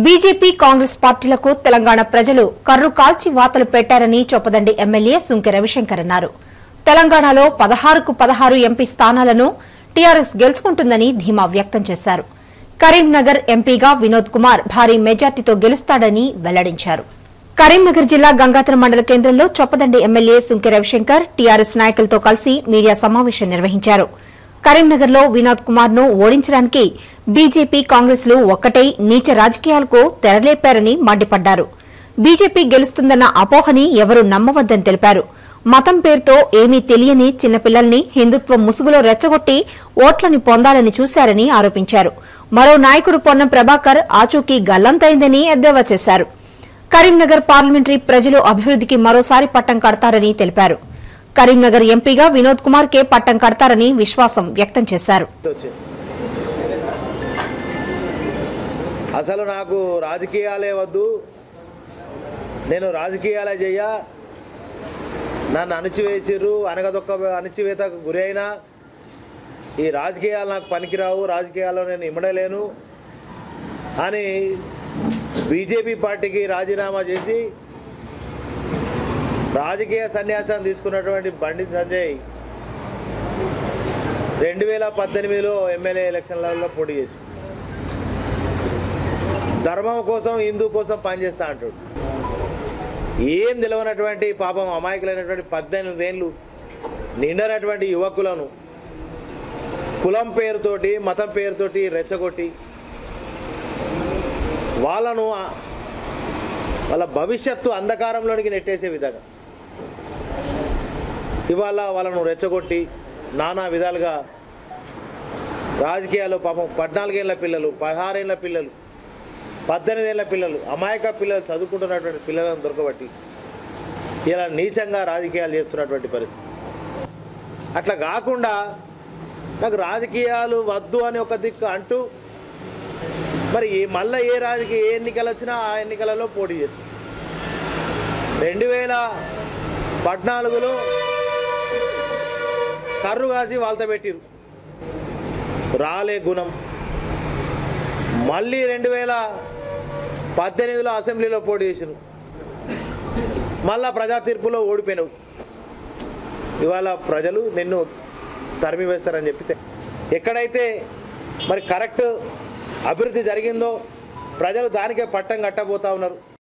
BJP Congress పార్టీలకు తెలంగాణ ప్రజలు కర్రు కాల్చి వాతలు పెట్టారని చొప్పదండి ఎమ్మెల్యే సుంకె రవిశంకర్ అన్నారు. తెలంగాణలో 16కు 16 ఎంపీ స్థానాలను టీఆర్ఎస్ గెలుచుకుంటుందని ధీమా వ్యక్తం చేశారు. కరీంనగర్ ఎంపీగా వినోద్ కుమార్ భారీ మెజార్టీతో గెలుస్తాడని వెల్లడించారు. కరీంనగర్ జిల్లా గంగాధర మండల కేంద్రంలో చొప్పదండి ఎమ్మెల్యే సుంకె రవిశంకర్ టీఆర్ఎస్ నాయకులతో కలిసి మీడియా సమావేశం నిర్వహించారు. కరీంనగర్ లో వినోద్ కుమార్ ను ఓడించడానికి బీజేపీ కాంగ్రెస్ లు ఒక్కటై నీచ రాజకీయాలకు తెరలేపారని మండిపడ్డారు. బీజేపీ గెలుస్తుందన్న అపోహని ఎవరూ నమ్మవద్దని తెలిపారు. మతం పేరుతో ఏమీ తెలియని చిన్నపిల్లల్ని హిందుత్వం ముసుగులో రెచ్చగొట్టి ఓట్లని పొందాలని చూశారని ఆరోపించారు. మరో నాయకుడు పొన్నం ప్రభాకర్ ఆచూకీ గల్లంతైందని ఎద్దేవా చేశారు. కరీంనగర్ పార్లమెంటరీ ప్రజలు అభివృద్దికి మరోసారి పట్టం కడతారని తెలిపారు. కరీంనగర్ ఎంపీగా వినోద్ కుమార్ కే పట్టం కడతారని విశ్వాసం వ్యక్తం చేశారు. అసలు నాకు రాజకీయాలే వద్దు, నేను రాజకీయాలే చెయ్య, నన్ను అణచివేసిర్రు, అణచివేతకు గురి అయినా ఈ రాజకీయాలు నాకు పనికిరావు, రాజకీయాల్లో నేను ఇమ్మడలేను అని బీజేపీ పార్టీకి రాజీనామా చేసి రాజకీయ సన్యాసం తీసుకున్నటువంటి బండి సంజయ్ 2018లో ఎమ్మెల్యే ఎలక్షన్లలో పోటీ చేసి ధర్మం కోసం హిందూ కోసం పనిచేస్తా అంటాడు. ఏం తెలియనటువంటి పాపం అమాయకులైనటువంటి 18 ఏళ్ళు నిండనటువంటి యువకులను కులం పేరుతోటి మతం పేరుతోటి రెచ్చగొట్టి వాళ్ళను వాళ్ళ భవిష్యత్తు అంధకారంలోనికి నెట్టేసే విధంగా ఇవాళ వాళ్ళను రెచ్చగొట్టి నానా విధాలుగా రాజకీయాల్లో పాపం 14 ఏళ్ల పిల్లలు, 16 ఏళ్ల పిల్లలు, 18 ఏళ్ల పిల్లలు, అమాయక పిల్లలు, చదువుకుంటున్నటువంటి పిల్లలను దొరకబట్టి ఇలా నీచంగా రాజకీయాలు చేస్తున్నటువంటి పరిస్థితి. అట్లా కాకుండా నాకు రాజకీయాలు వద్దు అని ఒక దిక్కు అంటూ మరి మళ్ళీ ఏ ఎన్నికలు వచ్చినా ఆ ఎన్నికలలో పోటీ చేస్తాను. 2014లో కర్రు కాసి వాళ్ళతో పెట్టిరు, రాలే గుణం. మళ్ళీ 2018లో అసెంబ్లీలో పోటీ చేసిరు, మళ్ళా ప్రజా తీర్పులో ఓడిపోయినావు. ఇవాళ ప్రజలు నిన్ను తరిమి వేస్తారని చెప్పితే ఎక్కడైతే మరి కరెక్ట్ అభివృద్ధి జరిగిందో ప్రజలు దానికే పట్టం కట్టబోతా ఉన్నారు.